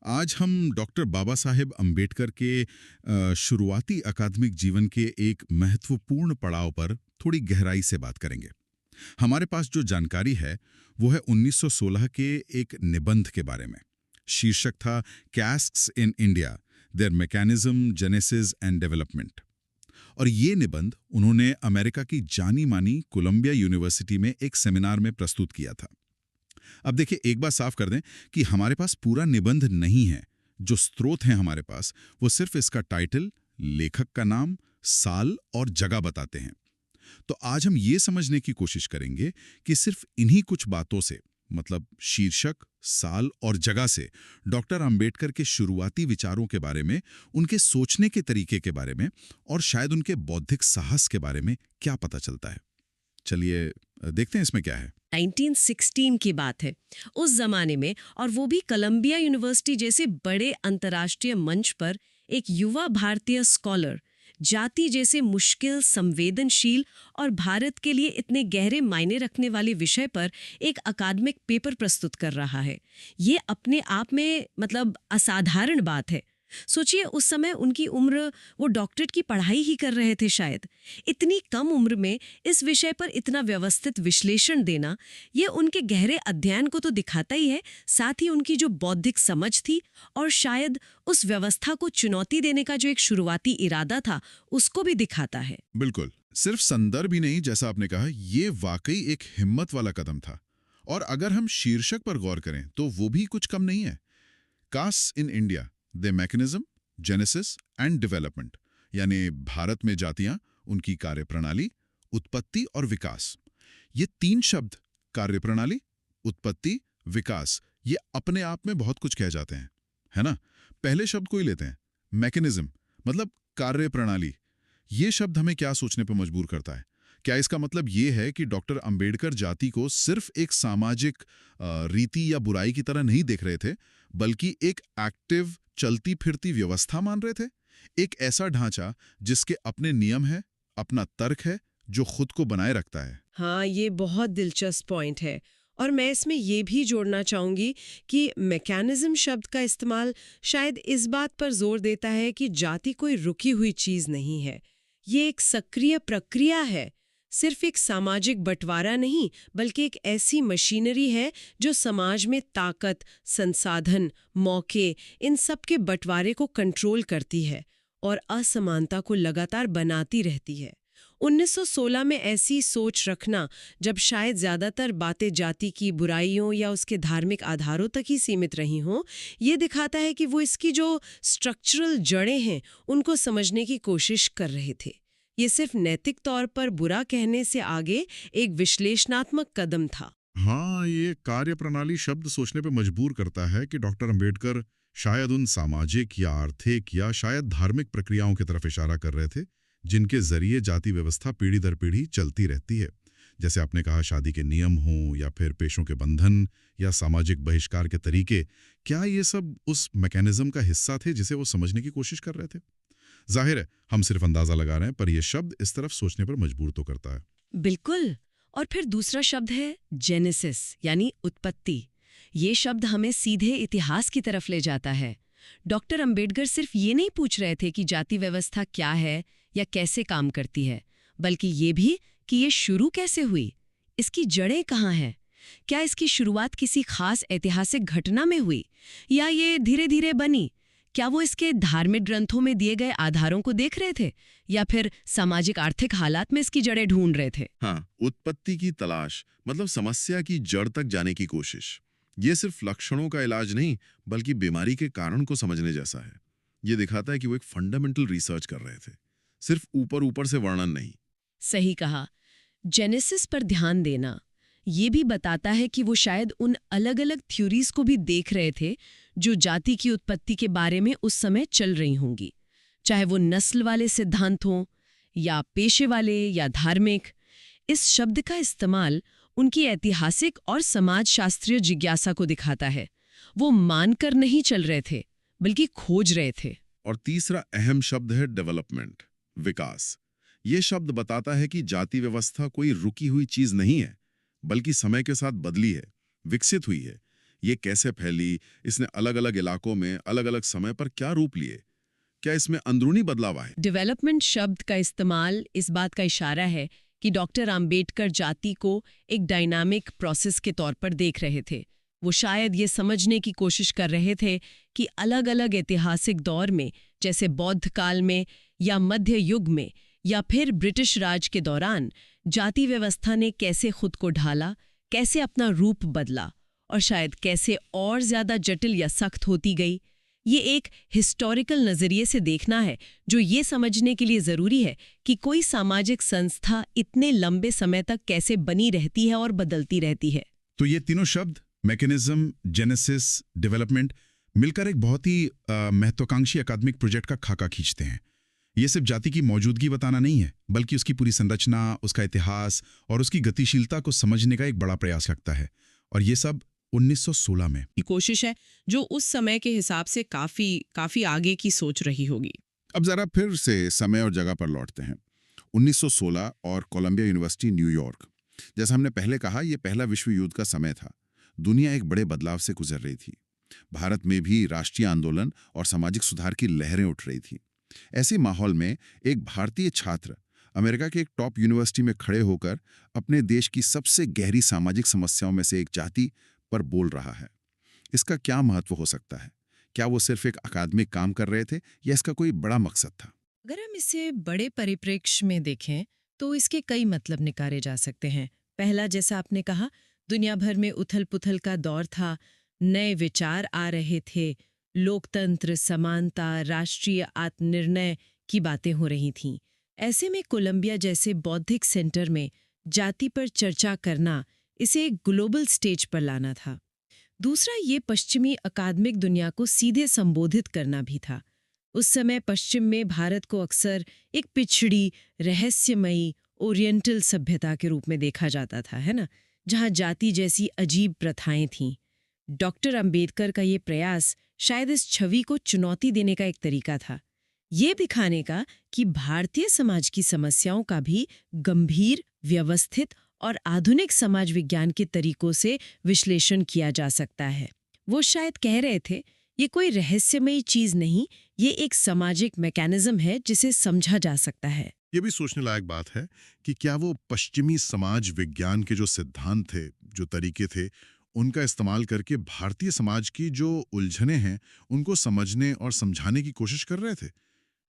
आज हम डॉक्टर बाबा साहेब अम्बेडकर के शुरुआती अकादमिक जीवन के एक महत्वपूर्ण पड़ाव पर थोड़ी गहराई से बात करेंगे। हमारे पास जो जानकारी है वो है 1916 के एक निबंध के बारे में। शीर्षक था castes in India, their mechanism, genesis and development. और ये निबंध उन्होंने अमेरिका की जानी मानी कोलंबिया यूनिवर्सिटी में एक सेमिनार में प्रस्तुत किया था। अब देखिए, एक बात साफ कर दें कि हमारे पास पूरा निबंध नहीं है। जो स्रोत हैं हमारे पास वो सिर्फ इसका टाइटल, लेखक का नाम, साल और जगह बताते हैं। तो आज हम ये समझने की कोशिश करेंगे कि सिर्फ इन्हीं कुछ बातों से, मतलब शीर्षक, साल और जगह से, डॉक्टर अंबेडकर के शुरुआती विचारों के बारे में, उनके सोचने के तरीके के बारे में और शायद उनके बौद्धिक साहस के बारे में क्या पता चलता है। चलिए देखते हैं इसमें क्या है। 1916 की बात है। उस जमाने में, और वो भी कोलंबिया यूनिवर्सिटी जैसे बड़े अंतर्राष्ट्रीय मंच पर, एक युवा भारतीय स्कॉलर जाति जैसे मुश्किल, संवेदनशील और भारत के लिए इतने गहरे मायने रखने वाले विषय पर एक अकादमिक पेपर प्रस्तुत कर रहा है। ये अपने आप में मतलब असाधारण बात है। सोचिए, उस समय उनकी उम्र, वो डॉक्टरेट की पढ़ाई ही कर रहे थे शायद। इतनी कम उम्र में इस विषय पर इतना व्यवस्थित विश्लेषण देना, ये उनके गहरे अध्ययन को तो दिखाता ही है, साथ ही उनकी जो बौद्धिक समझ थी और शायद उस व्यवस्था को चुनौती देने का जो एक शुरुआती इरादा था, उसको भी दिखाता है। बिल्कुल, सिर्फ संदर्भ ही नहीं, जैसा आपने कहा, ये वाकई एक हिम्मत वाला कदम था। और अगर हम शीर्षक पर गौर करें तो वो भी कुछ कम नहीं है। Caste in India, the mechanism, genesis and development, यानी भारत में जातियां, उनकी कार्यप्रणाली, उत्पत्ति और विकास। ये तीन शब्द, कार्यप्रणाली, उत्पत्ति, विकास, ये अपने आप में बहुत कुछ कह जाते हैं, है ना। पहले शब्द को ही लेते हैं, मैकेनिज्म, मतलब कार्यप्रणाली। ये शब्द हमें क्या सोचने पर मजबूर करता है? क्या इसका मतलब ये है कि डॉक्टर अंबेडकर जाति को सिर्फ एक सामाजिक रीति या बुराई की तरह नहीं देख रहे थे, बल्कि एक एक्टिव, चलती फिरती व्यवस्था मान रहे थे? एक ऐसा ढांचा जिसके अपने नियम है, अपना तर्क है, जो खुद को बनाए रखता है। हाँ, ये बहुत दिलचस्प पॉइंट है। और मैं इसमें ये भी जोड़ना चाहूँगी कि मैकेनिज्म शब्द का इस्तेमाल शायद इस बात पर जोर देता है कि जाति कोई रुकी हुई चीज़ नहीं है। ये एक सक्रिय प्रक्रिया है, सिर्फ एक सामाजिक बंटवारा नहीं, बल्कि एक ऐसी मशीनरी है जो समाज में ताकत, संसाधन, मौके, इन सब के बंटवारे को कंट्रोल करती है और असमानता को लगातार बनाती रहती है। 1916 में ऐसी सोच रखना, जब शायद ज्यादातर बातें जाति की बुराइयों या उसके धार्मिक आधारों तक ही सीमित रही हों, ये दिखाता है कि वो इसकी जो स्ट्रक्चरल जड़ें हैं, उनको समझने की कोशिश कर रहे थे। ये सिर्फ नैतिक तौर पर बुरा कहने से आगे एक विश्लेषणात्मक कदम था। हाँ, ये कार्यप्रणाली शब्द सोचने पे मजबूर करता है कि डॉक्टर अंबेडकर शायद उन सामाजिक या आर्थिक या शायद धार्मिक प्रक्रियाओं की तरफ इशारा कर रहे थे, जिनके जरिए जाति व्यवस्था पीढ़ी दर पीढ़ी चलती रहती है। जैसे आपने कहा, शादी के नियम हों या फिर पेशों के बंधन या सामाजिक बहिष्कार के तरीके, क्या ये सब उस मैकेनिज्म का हिस्सा थे जिसे वो समझने की कोशिश कर रहे थे? जाहिर है, हम सिर्फ अंदाजा लगा रहे हैं, पर यह शब्द इस तरफ सोचने पर मजबूर तो करता है। बिल्कुल। और फिर दूसरा शब्द है जेनेसिस, यानी उत्पत्ति। ये शब्द हमें सीधे इतिहास की तरफ ले जाता है। डॉक्टर अंबेडकर सिर्फ ये नहीं पूछ रहे थे कि जाति व्यवस्था क्या है या कैसे काम करती है, बल्कि ये भी कि ये शुरू कैसे हुई, इसकी जड़ें कहाँ हैं। क्या इसकी शुरुआत किसी खास ऐतिहासिक घटना में हुई, या ये धीरे धीरे बनी? क्या वो इसके धार्मिक ग्रंथों में दिए गए आधारों को देख रहे थे, या फिर सामाजिक आर्थिक हालात में इसकी जड़ें ढूंढ रहे थे? हाँ, उत्पत्ति की तलाश, मतलब समस्या की जड़ तक जाने की कोशिश। ये सिर्फ लक्षणों का इलाज नहीं, बल्कि बीमारी के कारण को समझने जैसा है। ये दिखाता है कि वो एक फंडामेंटल रिसर्च कर रहे थे, सिर्फ ऊपर ऊपर से वर्णन नहीं। सही कहा। जेनेसिस पर ध्यान देना ये भी बताता है कि वो शायद उन अलग अलग थ्योरीज को भी देख रहे थे जो जाति की उत्पत्ति के बारे में उस समय चल रही होंगी, चाहे वो नस्ल वाले सिद्धांत हों या पेशे वाले या धार्मिक। इस शब्द का इस्तेमाल उनकी ऐतिहासिक और समाजशास्त्रीय जिज्ञासा को दिखाता है। वो मानकर नहीं चल रहे थे, बल्कि खोज रहे थे। और तीसरा अहम शब्द है डेवलपमेंट, विकास। ये शब्द बताता है कि जाति व्यवस्था कोई रुकी हुई चीज नहीं है, बल्कि समय के साथ बदली है, विकसित हुई है। ये कैसे फैली, इसने अलग-अलग इलाकों में अलग-अलग समय पर क्या रूप लिए? क्या इसमें अंदरूनी बदलाव आए? डेवलपमेंट शब्द का इस्तेमाल इस बात का इशारा है कि डॉक्टर अंबेडकर जाति को एक डायनामिक प्रोसेस के तौर पर देख रहे थे। वो शायद ये समझने की कोशिश कर रहे थे कि अलग-अलग ऐतिहासिक दौर में, जैसे बौद्ध काल में या मध्य युग में या फिर ब्रिटिश राज के दौरान, जाति व्यवस्था ने कैसे खुद को ढाला, कैसे अपना रूप बदला और शायद कैसे और ज्यादा जटिल या सख्त होती गई। ये एक हिस्टोरिकल नजरिए से देखना है जो ये समझने के लिए जरूरी है कि कोई सामाजिक संस्था इतने लंबे समय तक कैसे बनी रहती है और बदलती रहती है। तो ये तीनों शब्द, मैकेनिज्म, जेनेसिस, डेवलपमेंट, मिलकर एक बहुत ही महत्वाकांक्षी अकादमिक प्रोजेक्ट का खाका खींचते हैं। ये सिर्फ जाति की मौजूदगी बताना नहीं है, बल्कि उसकी पूरी संरचना, उसका इतिहास और उसकी गतिशीलता को समझने का एक बड़ा प्रयास लगता है। और ये सब 1916 में की कोशिश है जो उस समय के हिसाब से काफी आगे की सोच रही होगी। अब जरा फिर से समय और जगह पर लौटते हैं। 1916 और कोलंबिया यूनिवर्सिटी, न्यूयॉर्क। जैसा हमने पहले कहा, यह पहला विश्व युद्ध का समय था। दुनिया एक बड़े बदलाव से गुजर रही थी। भारत में भी राष्ट्रीय आंदोलन और सामाजिक सुधार की लहरें उठ रही थी। ऐसे माहौल में एक भारतीय छात्र अमेरिका के एक टॉप यूनिवर्सिटी में खड़े होकर अपने देश की सबसे गहरी सामाजिक समस्याओं में से एक जाति पर बोल रहा है। इसका क्या महत्व हो सकता है? क्या वो सिर्फ एक अकादमिक काम कर रहे थे या इसका कोई बड़ा मकसद था? अगर हम इसे बड़े परिप्रेक्ष्य में देखें तो इसके कई मतलब निकाले जा सकते हैं। पहला, जैसा आपने कहा, दुनिया भर में उथल-पुथल का दौर था, नए विचार आ रहे थे, लोकतंत्र, समानता, राष्ट्रीय आत्मनिर्णय की बातें हो रही थीं। ऐसे में कोलंबिया जैसे बौद्धिक सेंटर में जाति पर चर्चा करना, इसे एक ग्लोबल स्टेज पर लाना था। दूसरा, ये पश्चिमी अकादमिक दुनिया को सीधे संबोधित करना भी था। उस समय पश्चिम में भारत को अक्सर एक पिछड़ी, रहस्यमयी, ओरिएंटल सभ्यता के रूप में देखा जाता था, है ना, जहाँ जाति जैसी अजीब प्रथाएं थीं। डॉक्टर अंबेडकर का ये प्रयास शायद इस छवि को चुनौती देने का एक तरीका था, ये दिखाने का कि भारतीय समाज की समस्याओं का भी गंभीर, व्यवस्थित और आधुनिक समाज विज्ञान के तरीकों से विश्लेषण किया जा सकता है। वो शायद कह रहे थे, ये कोई रहस्यमयी चीज नहीं, ये एक सामाजिक मैकेनिज्म है जिसे समझा जा सकता है। ये भी सोचने लायक बात है कि क्या वो पश्चिमी समाज विज्ञान के जो सिद्धांत थे, जो तरीके थे, उनका इस्तेमाल करके भारतीय समाज की जो उलझनें हैं उनको समझने और समझाने की कोशिश कर रहे थे।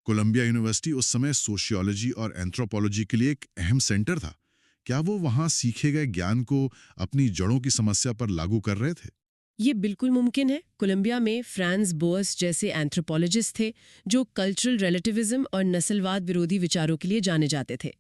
कोलंबिया यूनिवर्सिटी उस समय सोशियोलॉजी और एंथ्रोपोलॉजी के लिए एक अहम सेंटर था। क्या वो वहां सीखे गए ज्ञान को अपनी जड़ों की समस्या पर लागू कर रहे थे? ये बिल्कुल मुमकिन है। कोलंबिया में फ्रांस बोअस जैसे एंथ्रोपोलॉजिस्ट थे जो कल्चरल रिलेटिविज्म और नस्लवाद विरोधी विचारों के लिए जाने जाते थे।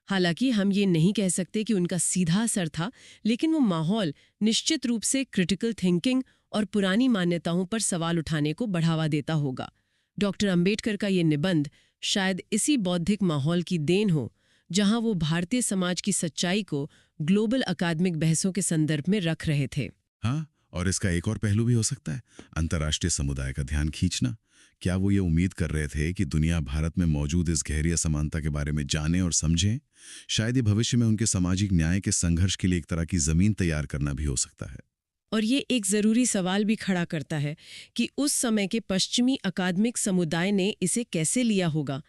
हालांकि हम ये नहीं कह सकते कि उनका सीधा असर था, लेकिन वो माहौल निश्चित रूप से क्रिटिकल थिंकिंग और पुरानी मान्यताओं पर सवाल उठाने को बढ़ावा देता होगा। डॉक्टर अंबेडकर का ये निबंध शायद इसी बौद्धिक माहौल की देन हो, जहां वो भारतीय समाज की सच्चाई को ग्लोबल अकादमिक बहसों के संदर्भ में रख रहे थे। हाँ, और इसका एक और पहलू भी हो सकता है, अंतर्राष्ट्रीय समुदाय का ध्यान खींचना। क्या वो ये उम्मीद कर रहे थे कि दुनिया भारत में मौजूद इस गहरी असमानता के बारे में जाने और समझे? शायद ये भविष्य में उनके सामाजिक न्याय के संघर्ष के लिए एक तरह की जमीन तैयार करना भी हो सकता है। और ये एक ज़रूरी सवाल भी खड़ा करता है कि उस समय के पश्चिमी अकादमिक समुदाय ने इसे कैसे लिया होगा।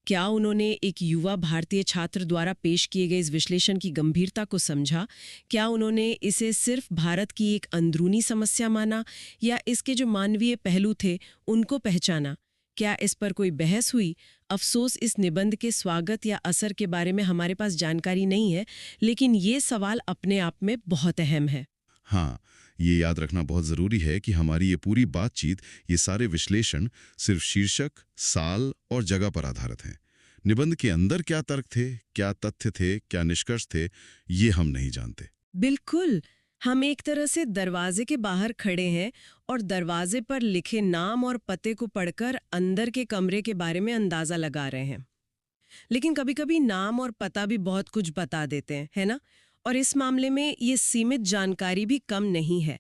क्या उन्होंने एक युवा भारतीय छात्र द्वारा पेश किए गए इस विश्लेषण की गंभीरता को समझा? क्या उन्होंने इसे सिर्फ भारत की एक अंदरूनी समस्या माना, या इसके जो मानवीय पहलू थे उनको पहचाना? क्या इस पर कोई बहस हुई? अफसोस इस निबंध के स्वागत या असर के बारे में हमारे पास जानकारी नहीं है, लेकिन ये सवाल अपने आप में बहुत अहम है। हाँ, ये याद रखना बहुत ज़रूरी है कि हमारी ये पूरी बातचीत, ये सारे विश्लेषण सिर्फ शीर्षक, साल और जगह पर आधारित हैं। निबंध के अंदर क्या तर्क थे, क्या तथ्य थे, क्या निष्कर्ष थे, ये हम नहीं जानते। बिल्कुल, हम एक तरह से दरवाजे के बाहर खड़े हैं और दरवाजे पर लिखे नाम और पते को पढ़कर अंदर के कमरे के बारे में अंदाजा लगा रहे हैं। लेकिन कभी-कभी नाम और पता भी बहुत कुछ बता देते हैं, है ना? और इस मामले में ये सीमित जानकारी भी कम नहीं है।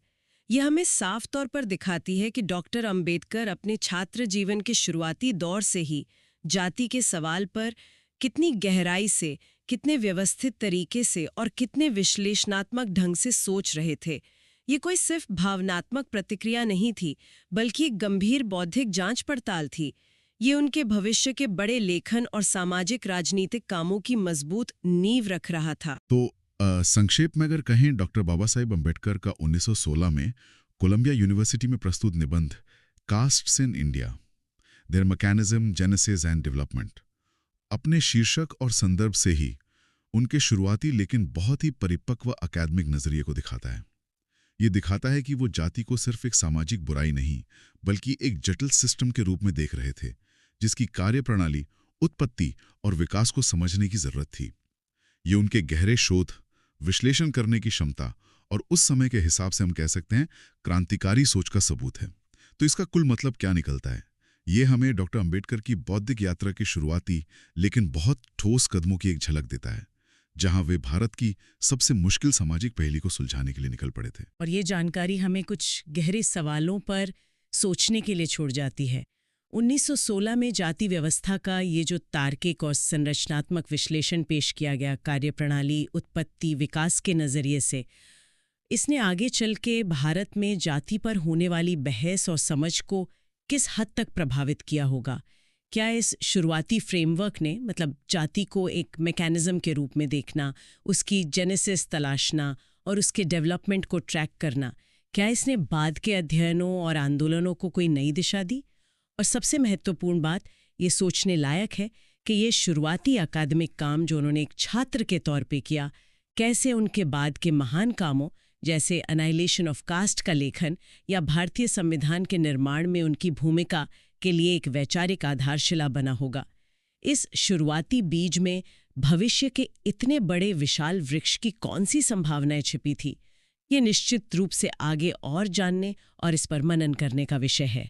ये हमें साफ तौर पर दिखाती है कि डॉक्टर अंबेडकर अपने छात्र जीवन के शुरुआती दौर से ही जाति के सवाल पर कितनी गहराई से, कितने व्यवस्थित तरीके से और कितने विश्लेषणात्मक ढंग से सोच रहे थे। ये कोई सिर्फ भावनात्मक प्रतिक्रिया नहीं थी, बल्कि एक गंभीर बौद्धिक जांच पड़ताल थी। ये उनके भविष्य के बड़े लेखन और सामाजिक राजनीतिक कामों की मजबूत नींव रख रहा था। तो संक्षेप में अगर कहें, डॉक्टर बाबा साहेब अम्बेडकर का 1916 में कोलंबिया यूनिवर्सिटी में प्रस्तुत निबंध castes in India, their mechanism, genesis and development, अपने शीर्षक और संदर्भ से ही उनके शुरुआती लेकिन बहुत ही परिपक्व अकादमिक नजरिए को दिखाता है। ये दिखाता है कि वो जाति को सिर्फ एक सामाजिक बुराई नहीं, बल्कि एक जटिल सिस्टम के रूप में देख रहे थे, जिसकी कार्यप्रणाली, उत्पत्ति और विकास को समझने की जरूरत थी। ये उनके गहरे शोध, विश्लेषण करने की क्षमता और उस समय के हिसाब से हम कह सकते हैं क्रांतिकारी सोच का सबूत है। तो इसका कुल मतलब क्या निकलता है? ये हमें डॉक्टर अंबेडकर की बौद्धिक यात्रा के शुरुआती लेकिन बहुत ठोस कदमों की एक झलक देता है, जहां वे भारत की सबसे मुश्किल सामाजिक पहेली को सुलझाने के लिए निकल पड़े थे। और ये जानकारी हमें कुछ गहरे सवालों पर सोचने के लिए छोड़ जाती है। 1916 में जाति व्यवस्था का ये जो तार्किक और संरचनात्मक विश्लेषण पेश किया गया कार्यप्रणाली, उत्पत्ति, विकास के नज़रिए से, इसने आगे चल के भारत में जाति पर होने वाली बहस और समझ को किस हद तक प्रभावित किया होगा? क्या इस शुरुआती फ्रेमवर्क ने, मतलब जाति को एक मैकेनिज्म के रूप में देखना, उसकी जेनेसिस तलाशना और उसके डेवलपमेंट को ट्रैक करना, क्या इसने बाद के अध्ययनों और आंदोलनों को कोई नई दिशा दी? और सबसे महत्वपूर्ण बात, ये सोचने लायक है कि ये शुरुआती अकादमिक काम जो उन्होंने एक छात्र के तौर पे किया, कैसे उनके बाद के महान कामों जैसे अनाइलेशन ऑफ कास्ट का लेखन या भारतीय संविधान के निर्माण में उनकी भूमिका के लिए एक वैचारिक आधारशिला बना होगा। इस शुरुआती बीज में भविष्य के इतने बड़े विशाल वृक्ष की कौन सी संभावनाएं छिपी थी, ये निश्चित रूप से आगे और जानने और इस पर मनन करने का विषय है।